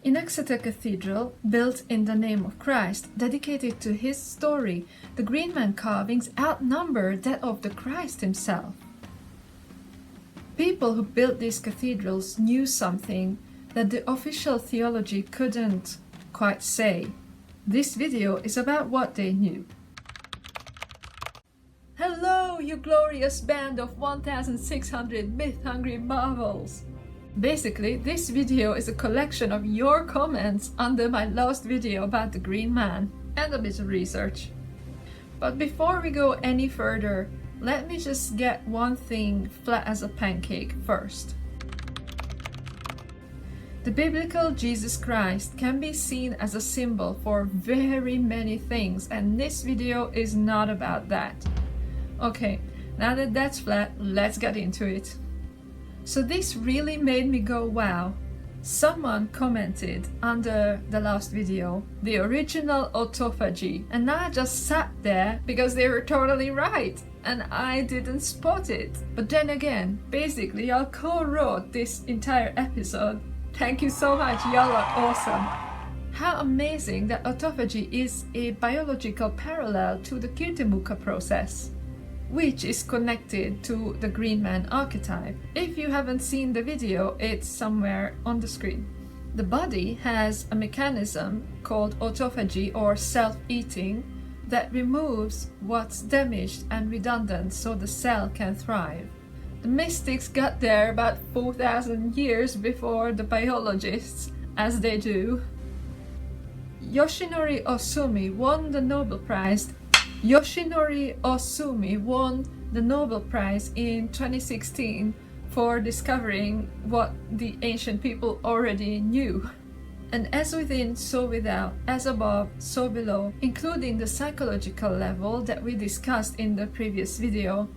In Exeter Cathedral, built in the name of Christ, dedicated to his story, the Green Man carvings outnumber that of the Christ himself. People who built these cathedrals knew something that the official theology couldn't quite say. This video is about what they knew. Hello, you glorious band of 1,600 myth-hungry marvels! Basically, this video is a collection of your comments under my last video about the Green Man and a bit of research. But before we go any further, let me just get one thing flat as a pancake first. The biblical Jesus Christ can be seen as a symbol for very many things, and this video is not about that. Okay, now that that's flat, let's get into it. So this really made me go wow. Someone commented under the last video, the original Autophagy, and I just sat there because they were totally right and I didn't spot it. But then again, basically I co-wrote this entire episode. Thank you so much, y'all are awesome. How amazing that autophagy is a biological parallel to the Kirtimukha process, which is connected to the Green Man archetype. If you haven't seen the video, it's somewhere on the screen. The body has a mechanism called autophagy or self-eating that removes what's damaged and redundant so the cell can thrive. The mystics got there about 4,000 years before the biologists, as they do. Yoshinori Ohsumi won the Nobel Prize in 2016 for discovering what the ancient people already knew. And as within, so without, as above, so below, including the psychological level that we discussed in the previous video,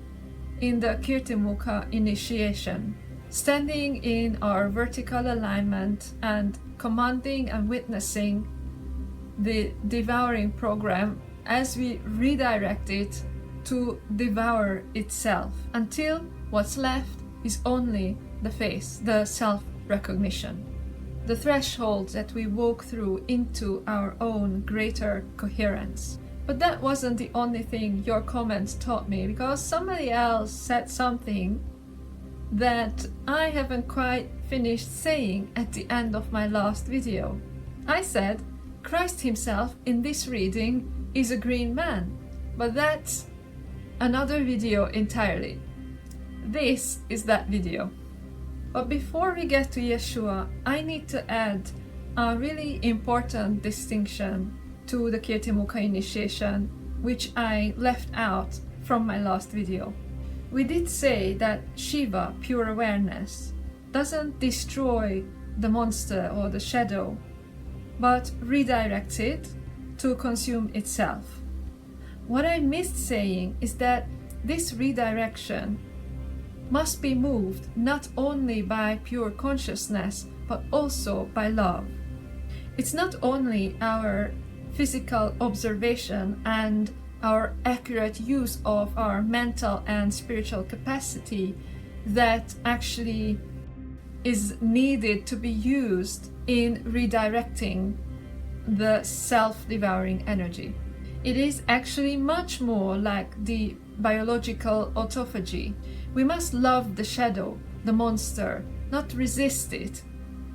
in the Kirtimukha initiation. Standing in our vertical alignment and commanding and witnessing the devouring program as we redirect it to devour itself until what's left is only the face, the self-recognition, the threshold that we walk through into our own greater coherence. But that wasn't the only thing your comments taught me, because somebody else said something that I haven't quite finished saying at the end of my last video. I said Christ himself in this reading is a green man, but that's another video entirely. This is that video. But before we get to Yeshua, I need to add a really important distinction to the Kirtimukha initiation, which I left out from my last video. We did say that Shiva, pure awareness, doesn't destroy the monster or the shadow, but redirects it to consume itself. What I missed saying is that this redirection must be moved not only by pure consciousness, but also by love. It's not only our physical observation and our accurate use of our mental and spiritual capacity that actually is needed to be used in redirecting the self-devouring energy. It is actually much more like the biological autophagy. We must love the shadow, the monster, not resist it,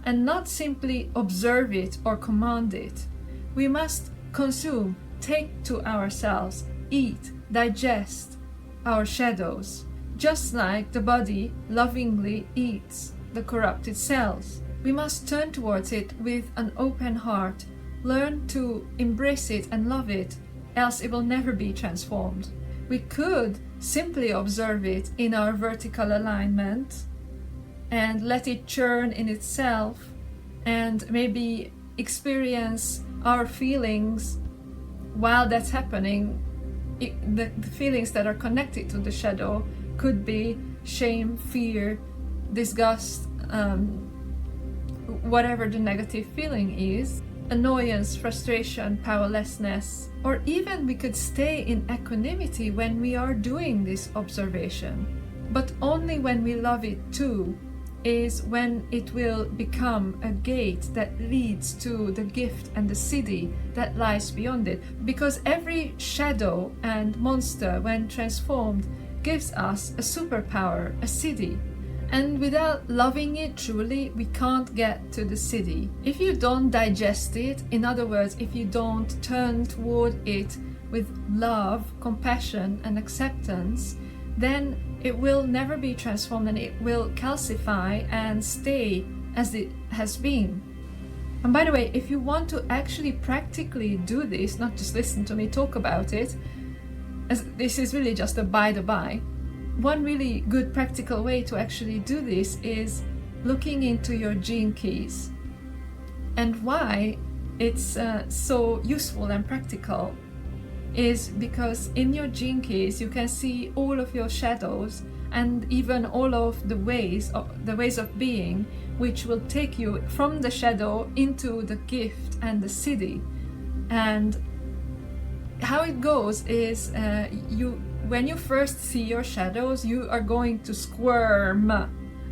and not simply observe it or command it. We must consume, take to ourselves, eat, digest our shadows, just like the body lovingly eats the corrupted cells. We must turn towards it with an open heart, learn to embrace it and love it, else it will never be transformed. We could simply observe it in our vertical alignment and let it churn in itself and maybe experience our feelings while that's happening. The feelings that are connected to the shadow could be shame, fear, disgust, whatever the negative feeling is, annoyance, frustration, powerlessness, or even we could stay in equanimity when we are doing this observation, but only when we love it too, is when it will become a gate that leads to the gift and the city that lies beyond it. Because every shadow and monster, when transformed, gives us a superpower, a city. And without loving it truly, we can't get to the city. If you don't digest it, in other words, if you don't turn toward it with love, compassion, and acceptance, then it will never be transformed and it will calcify and stay as it has been. And by the way, if you want to actually practically do this, not just listen to me talk about it, as this is really just a by the by, one really good practical way to actually do this is looking into your gene keys. And why it's so useful and practical is because in your gene keys you can see all of your shadows and even all of the ways of being which will take you from the shadow into the gift and the city. And how it goes is when you first see your shadows, you are going to squirm,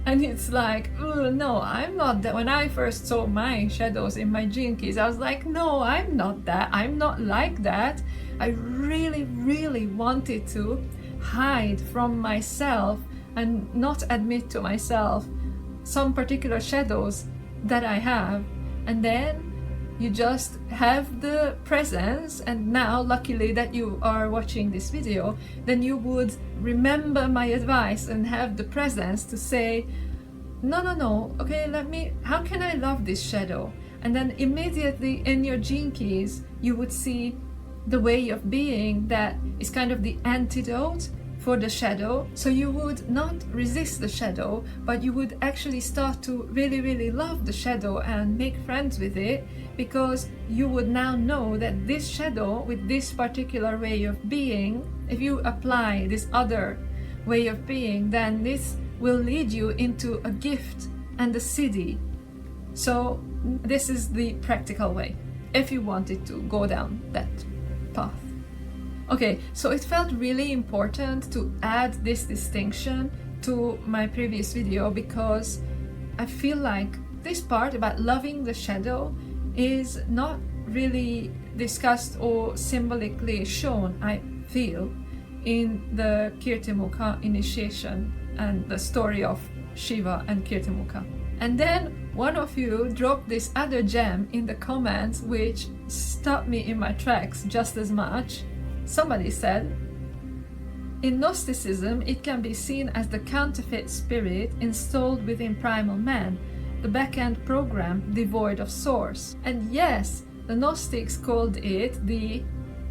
and it's like, oh, no, I'm not that. When I first saw my shadows in my gene keys, I was like, no, I'm not that, I'm not like that. I really wanted to hide from myself and not admit to myself some particular shadows that I have. And then you just have the presence, and now luckily that you are watching this video, then you would remember my advice and have the presence to say, no, okay, how can I love this shadow? And then immediately in your gene keys you would see the way of being that is kind of the antidote for the shadow. So you would not resist the shadow, but you would actually start to really love the shadow and make friends with it, because you would now know that this shadow with this particular way of being, if you apply this other way of being, then this will lead you into a gift and a city. So this is the practical way if you wanted to go down that path. Okay, so it felt really important to add this distinction to my previous video, because I feel like this part about loving the shadow is not really discussed or symbolically shown, I feel, in the Kirtimukha initiation and the story of Shiva and Kirtimukha. And then one of you dropped this other gem in the comments which stopped me in my tracks just as much. Somebody said, in Gnosticism it can be seen as the counterfeit spirit installed within primal man, the back-end program devoid of source. And yes, the Gnostics called it the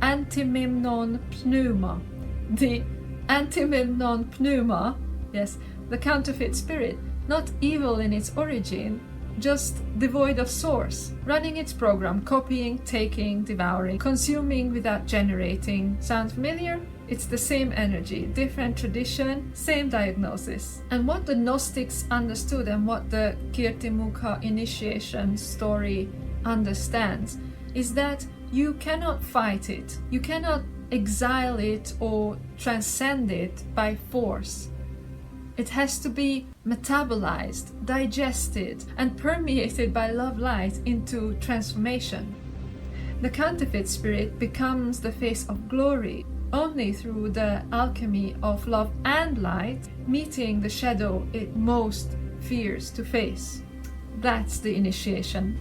antimimon pneuma. The antimimon pneuma, yes, the counterfeit spirit, not evil in its origin, just devoid of source, running its program, copying, taking, devouring, consuming without generating. Sound familiar? It's the same energy, different tradition, same diagnosis. And what the Gnostics understood and what the Kirtimukha initiation story understands is that you cannot fight it, you cannot exile it or transcend it by force. It has to be metabolized, digested, and permeated by love light into transformation. The counterfeit spirit becomes the face of glory only through the alchemy of love and light, meeting the shadow it most fears to face. That's the initiation.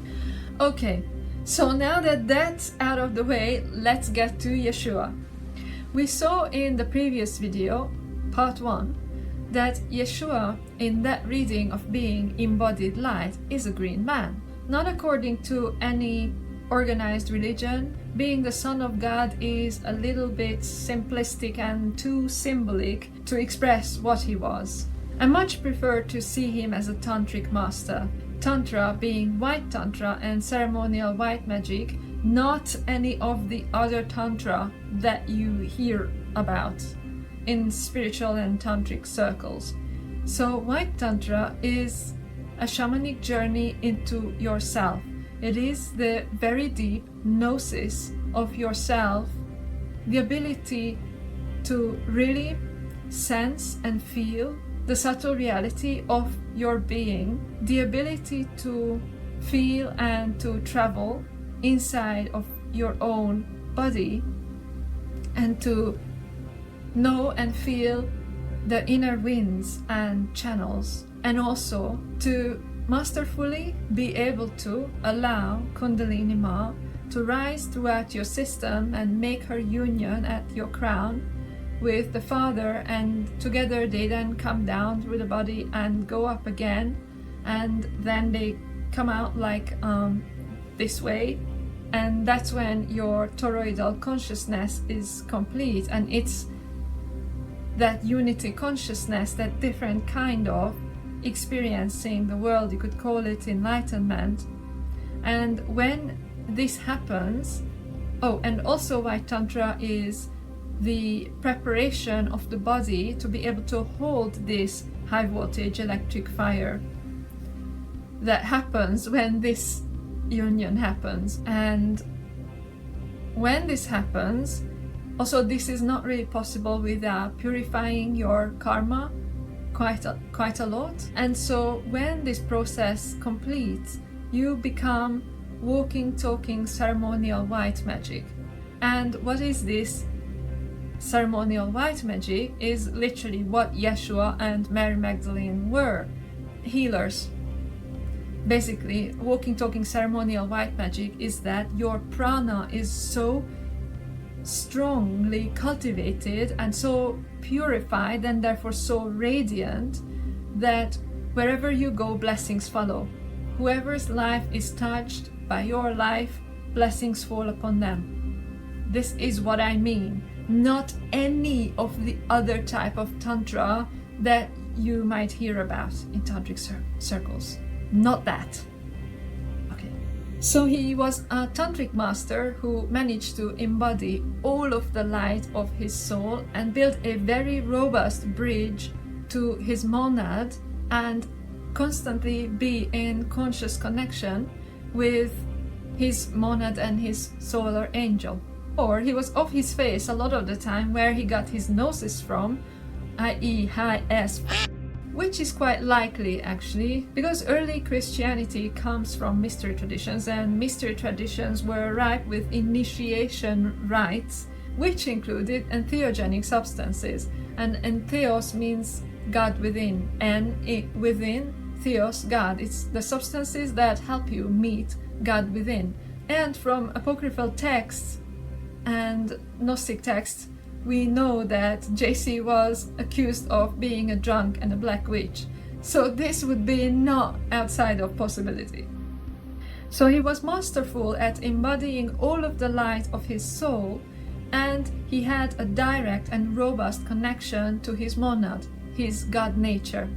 Okay, so now that that's out of the way, let's get to Yeshua. We saw in the previous video, part 1, that Yeshua, in that reading of being embodied light, is a green man. Not according to any organized religion. Being the Son of God is a little bit simplistic and too symbolic to express what he was. I much prefer to see him as a tantric master. Tantra being white tantra and ceremonial white magic, not any of the other tantra that you hear about in spiritual and tantric circles. So white tantra is a shamanic journey into yourself. It is the very deep gnosis of yourself, the ability to really sense and feel the subtle reality of your being, the ability to feel and to travel inside of your own body, and to know and feel the inner winds and channels, and also to masterfully be able to allow Kundalini Ma to rise throughout your system and make her union at your crown with the Father, and together they then come down through the body and go up again, and then they come out like this way, and that's when your toroidal consciousness is complete, and it's that unity consciousness, that different kind of experiencing the world, you could call it enlightenment. And when this happens, and also why Tantra is the preparation of the body to be able to hold this high voltage electric fire that happens when this union happens. And when this happens, also this is not really possible without purifying your karma quite a lot. And so when this process completes, you become walking, talking ceremonial white magic. And what is this ceremonial white magic? Is literally what Yeshua and Mary Magdalene were, healers. Basically, walking, talking ceremonial white magic is that your prana is so strongly cultivated and so purified and therefore so radiant that wherever you go, blessings follow. Whoever's life is touched by your life, blessings fall upon them. This is what I mean. Not any of the other type of Tantra that you might hear about in Tantric circles. Not that. Okay. So he was a Tantric master who managed to embody all of the light of his soul and build a very robust bridge to his monad and constantly be in conscious connection with his monad and his solar angel. Or he was off his face a lot of the time, where he got his gnosis from, i.e. high S, which is quite likely actually, because early Christianity comes from mystery traditions, and mystery traditions were ripe with initiation rites, which included entheogenic substances. And entheos means God within, and within, theos, God. It's the substances that help you meet God within. And from apocryphal texts and Gnostic texts, we know that JC was accused of being a drunk and a black witch. So this would be not outside of possibility. So he was masterful at embodying all of the light of his soul, and he had a direct and robust connection to his monad, his God nature.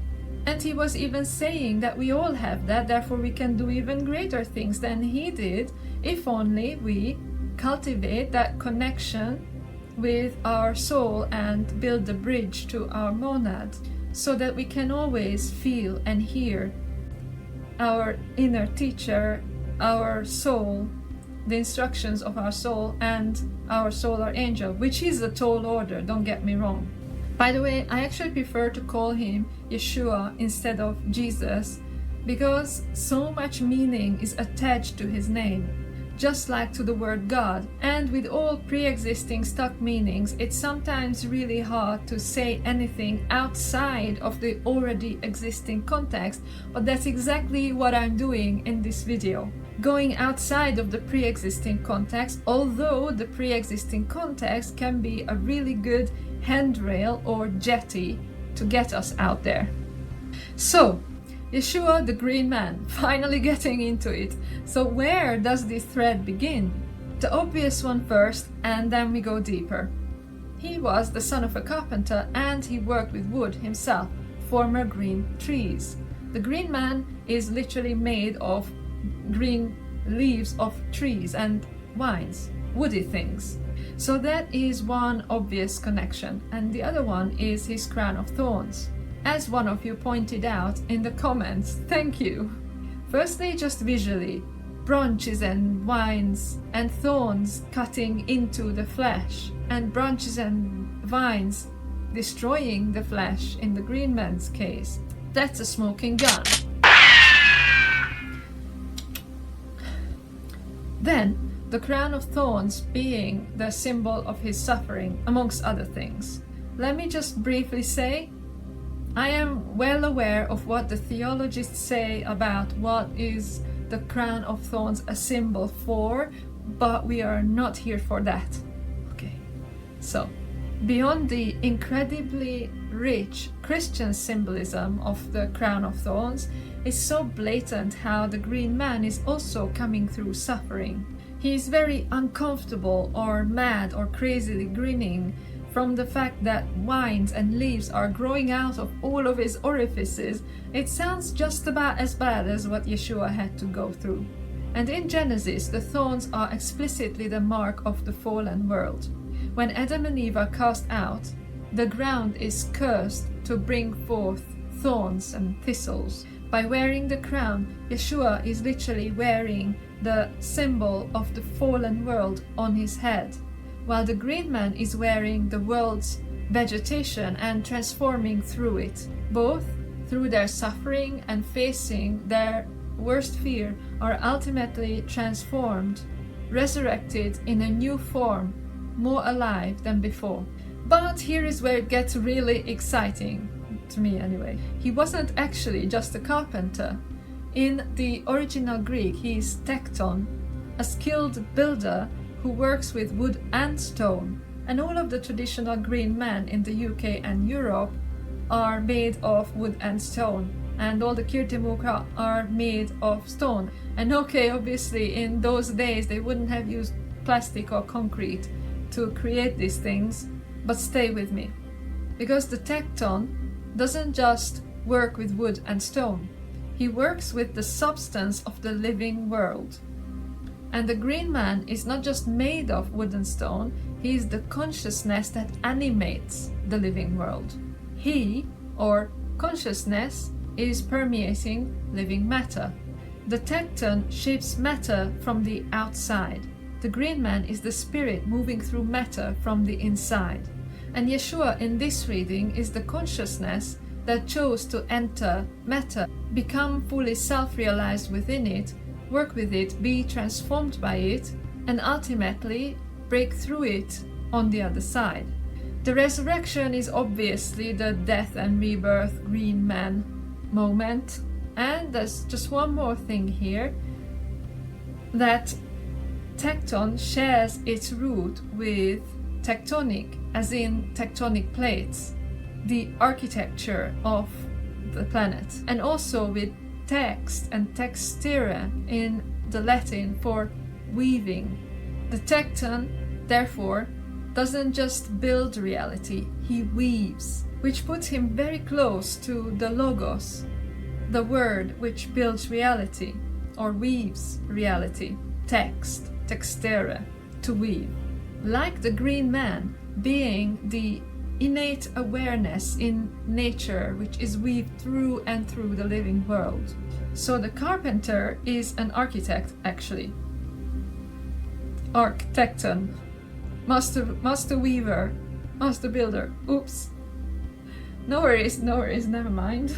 And he was even saying that we all have that, therefore we can do even greater things than he did, if only we cultivate that connection with our soul and build the bridge to our monad, so that we can always feel and hear our inner teacher, our soul, the instructions of our soul, and our solar angel, which is a tall order, don't get me wrong. By the way, I actually prefer to call him Yeshua instead of Jesus, because so much meaning is attached to his name, just like to the word God. And with all pre-existing stuck meanings, it's sometimes really hard to say anything outside of the already existing context, but that's exactly what I'm doing in this video. Going outside of the pre-existing context, although the pre-existing context can be a really good handrail or jetty to get us out there. So, Yeshua the Green Man, finally getting into it. So where does this thread begin? The obvious one first, and then we go deeper. He was the son of a carpenter, and he worked with wood himself, former green trees. The Green Man is literally made of green leaves of trees and vines, woody things. So that is one obvious connection, and the other one is his crown of thorns. As one of you pointed out in the comments, thank you. Firstly, just visually, branches and vines and thorns cutting into the flesh, and branches and vines destroying the flesh in the green man's case. That's a smoking gun. Then, the crown of thorns being the symbol of his suffering, amongst other things. Let me just briefly say, I am well aware of what the theologists say about what is the crown of thorns a symbol for, but we are not here for that. Okay, so beyond the incredibly rich Christian symbolism of the crown of thorns, it's so blatant how the green man is also coming through suffering. He is very uncomfortable or mad or crazily grinning from the fact that vines and leaves are growing out of all of his orifices. It sounds just about as bad as what Yeshua had to go through. And in Genesis, the thorns are explicitly the mark of the fallen world. When Adam and Eve are cast out, the ground is cursed to bring forth thorns and thistles. By wearing the crown, Yeshua is literally wearing the symbol of the fallen world on his head, while the green man is wearing the world's vegetation and transforming through it. Both, through their suffering and facing their worst fear, are ultimately transformed, resurrected in a new form, more alive than before. But here is where it gets really exciting, to me anyway. He wasn't actually just a carpenter. In the original Greek, he is Tekton, a skilled builder who works with wood and stone. And all of the traditional green men in the UK and Europe are made of wood and stone. And all the Kirtimukha are made of stone. And okay, obviously in those days they wouldn't have used plastic or concrete to create these things, but stay with me. Because the Tekton doesn't just work with wood and stone. He works with the substance of the living world. And the green man is not just made of wood and stone, he is the consciousness that animates the living world. He, or consciousness, is permeating living matter. The Tekton shapes matter from the outside. The green man is the spirit moving through matter from the inside. And Yeshua in this reading is the consciousness that chose to enter matter, become fully self-realized within it, work with it, be transformed by it, and ultimately break through it on the other side. The resurrection is obviously the death and rebirth green man moment. And there's just one more thing here, that Tekton shares its root with tectonic, as in tectonic plates, the architecture of the planet, and also with text and textere in the Latin for weaving. The Tekton, therefore, doesn't just build reality, he weaves, which puts him very close to the Logos, the word which builds reality, or weaves reality, text, textere, to weave. Like the green man, being the innate awareness in nature which is weaved through and through the living world. So the carpenter is an architect, actually. Architecton, master weaver, master builder. Oops. No worries, never mind.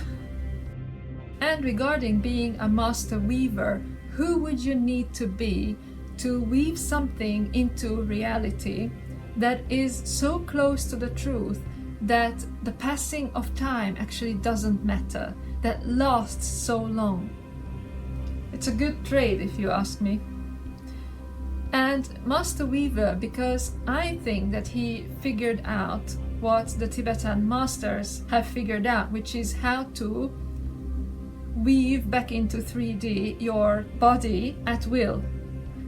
And regarding being a master weaver, who would you need to be to weave something into reality that is so close to the truth that the passing of time actually doesn't matter, that lasts so long? It's a good trade, if you ask me. And Master Weaver, because I think that he figured out what the Tibetan masters have figured out, which is how to weave back into 3D your body at will,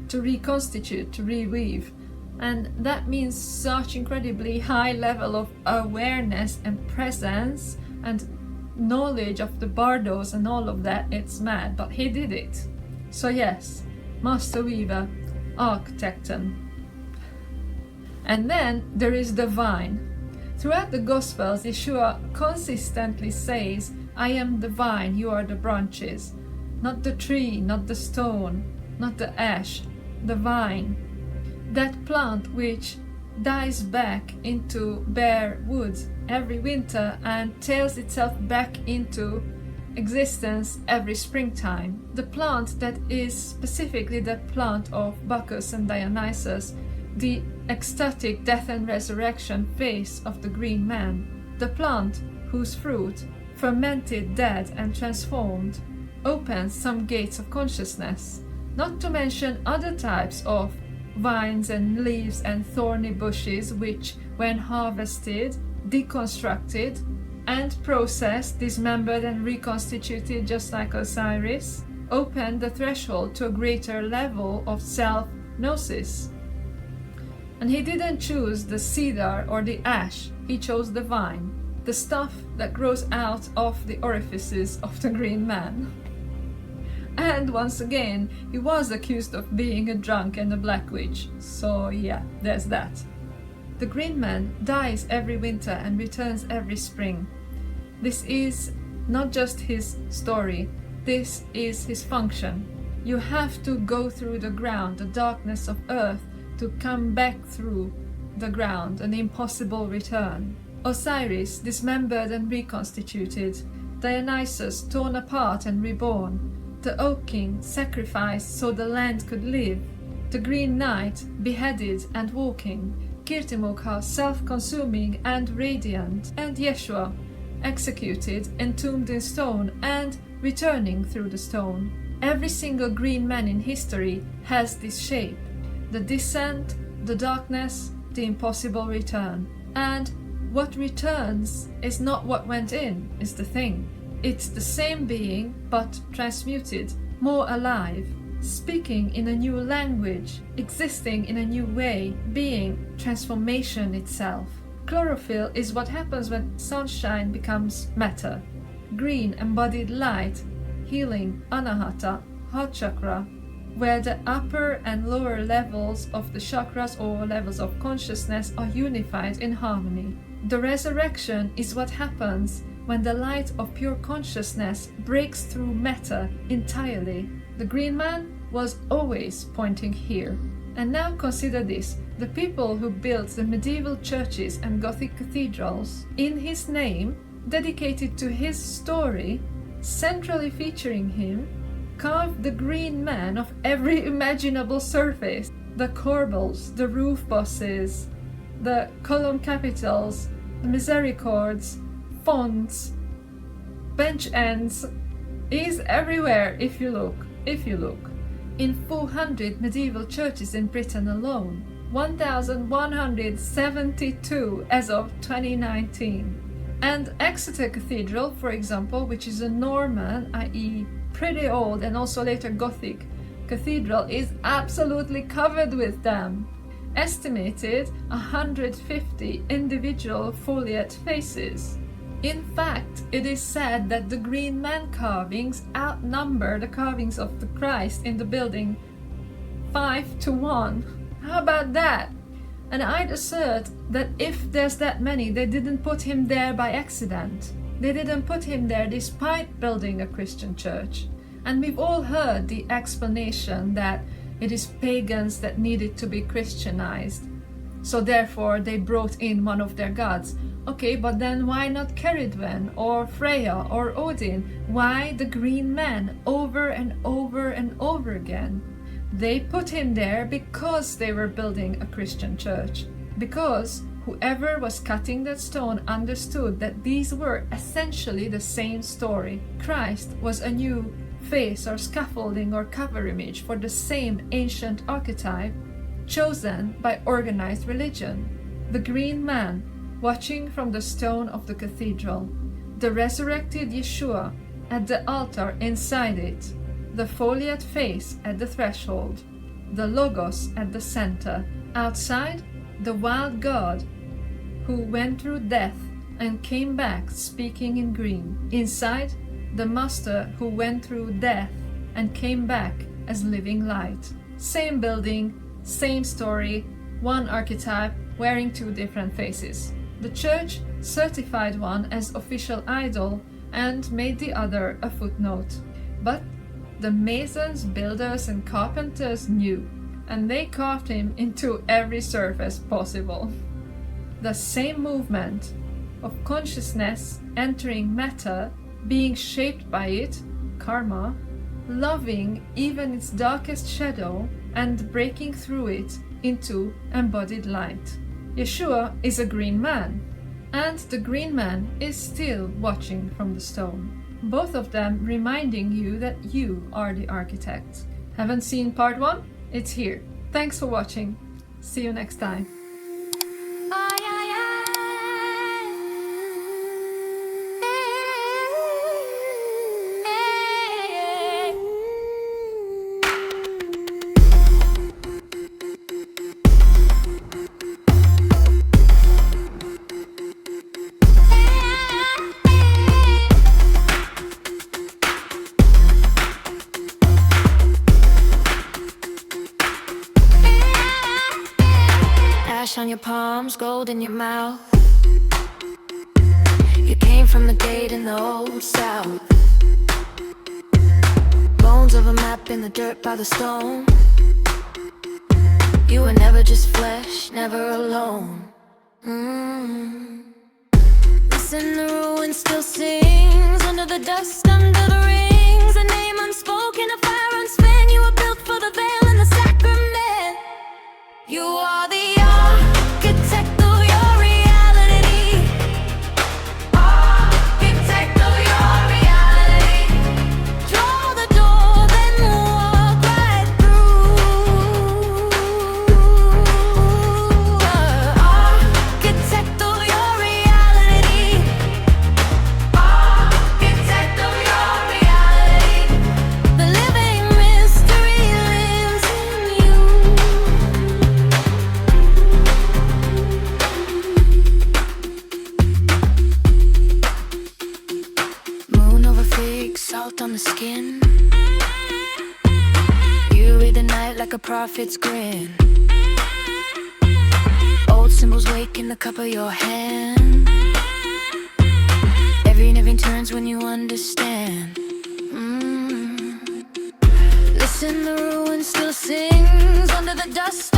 to reconstitute, to reweave. And that means such incredibly high level of awareness and presence and knowledge of the bardos and all of that. It's mad, but he did it. So yes, Master Weaver, Architecton. And then there is the vine. Throughout the Gospels, Yeshua consistently says, I am the vine, you are the branches. Not the tree, not the stone, not the ash, the vine. That plant which dies back into bare wood every winter and tails itself back into existence every springtime. The plant that is specifically the plant of Bacchus and Dionysus, the ecstatic death and resurrection face of the green man, the plant whose fruit, fermented, dead and transformed, opens some gates of consciousness, not to mention other types of vines and leaves and thorny bushes which, when harvested, deconstructed and processed, dismembered and reconstituted just like Osiris, open the threshold to a greater level of self-gnosis. And he didn't choose the cedar or the ash, he chose the vine, the stuff that grows out of the orifices of the green man. And once again, he was accused of being a drunk and a black witch, so yeah, there's that. The green man dies every winter and returns every spring. This is not just his story, this is his function. You have to go through the ground, the darkness of earth, to come back through the ground, an impossible return. Osiris, dismembered and reconstituted. Dionysus, torn apart and reborn. The Oak King, sacrificed so the land could live. The Green Knight, beheaded and walking. Kirtimukha, self-consuming and radiant. And Yeshua, executed, entombed in stone and returning through the stone. Every single green man in history has this shape. The descent, the darkness, the impossible return. And what returns is not what went in, is the thing. It's the same being, but transmuted, more alive, speaking in a new language, existing in a new way, being transformation itself. Chlorophyll is what happens when sunshine becomes matter. Green embodied light, healing, anahata, heart chakra, where the upper and lower levels of the chakras or levels of consciousness are unified in harmony. The resurrection is what happens when the light of pure consciousness breaks through matter entirely. The green man was always pointing here. And now consider this, the people who built the medieval churches and Gothic cathedrals, in his name, dedicated to his story, centrally featuring him, carved the green man of every imaginable surface. The corbels, the roof bosses, the column capitals, the misericords, fonts, bench ends, is everywhere if you look. In 400 medieval churches in Britain alone, 1,172 as of 2019. And Exeter Cathedral, for example, which is a Norman, i.e. pretty old and also later Gothic cathedral, is absolutely covered with them. Estimated 150 individual foliate faces. In fact, it is said that the green man carvings outnumber the carvings of the Christ in the building 5-1. How about that? And I'd assert that if there's that many, they didn't put him there by accident. They didn't put him there despite building a Christian church. And we've all heard the explanation that it is pagans that needed to be Christianized. So therefore they brought in one of their gods. Okay, but then why not Keridwen or Freya or Odin? Why the green man over and over and over again? They put him there because they were building a Christian church. Because whoever was cutting that stone understood that these were essentially the same story. Christ was a new face or scaffolding or cover image for the same ancient archetype chosen by organized religion. The green man watching from the stone of the cathedral, the resurrected Yeshua at the altar inside it, the foliate face at the threshold, the Logos at the center, outside the wild God who went through death and came back speaking in green, inside the Master who went through death and came back as living light. Same building, same story, one archetype wearing two different faces. The church certified one as official idol and made the other a footnote. But the masons, builders and carpenters knew, and they carved him into every surface possible. The same movement of consciousness entering matter, being shaped by it, karma, loving even its darkest shadow, and breaking through it into embodied light. Yeshua is a green man, and the green man is still watching from the stone. Both of them reminding you that you are the architect. Haven't seen part 1? It's here. Thanks for watching. See you next time. On your palms, gold in your mouth. You came from the gate in the old south. Bones of a map in the dirt by the stone. You were never just flesh, never alone. Listen, the ruin still sings under the dust, under the rings. A name unspoken, a fire unspent. You were built for the veil and the sacrament. You are the architect of your reality. Architect of your reality. Draw the door, then walk right through. Architect of your reality. Architect of your reality. The living mystery lives in you. Moon over fig, salt on the skin. You read the night like a prophet's grin. Old symbols wake in the cup of your hand. Every nerve turns when you understand. Listen, the ruin still sings under the dust.